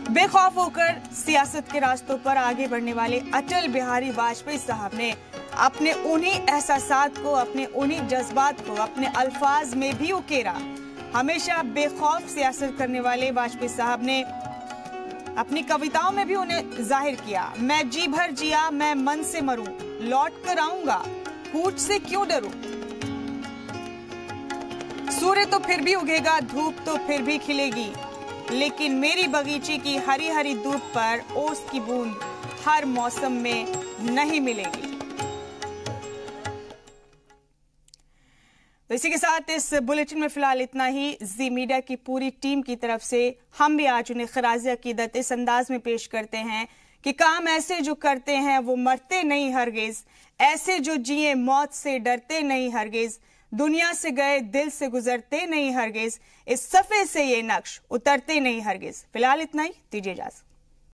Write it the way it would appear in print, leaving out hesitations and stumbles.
बेखौफ होकर सियासत के रास्तों पर आगे बढ़ने वाले अटल बिहारी वाजपेयी साहब ने अपने उन्हीं एहसासात को, अपने उन्हीं जज्बात को अपने अल्फाज में भी उकेरा। हमेशा बेखौफ सियासत करने वाले वाजपेयी साहब ने अपनी कविताओं में भी उन्हें जाहिर किया। मैं जी भर जिया, मैं मन से मरूं, लौट कर आऊंगा, कूच से क्यों डरूं। सूर्य तो फिर भी उगेगा, धूप तो फिर भी खिलेगी, लेकिन मेरी बगीचे की हरी हरी धूप पर ओस की बूंद हर मौसम में नहीं मिलेगी। तो इसी के साथ इस बुलेटिन में फिलहाल इतना ही। जी मीडिया की पूरी टीम की तरफ से हम भी आज उन्हें खराज अकीदत इस अंदाज में पेश करते हैं कि काम ऐसे जो करते हैं वो मरते नहीं हरगिज, ऐसे जो जिए मौत से डरते नहीं हरगिज, दुनिया से गए दिल से गुजरते नहीं हरगिज, इस सफे से ये नक्श उतरते नहीं हरगिज। फिलहाल इतना ही, दीजिए इजाजत।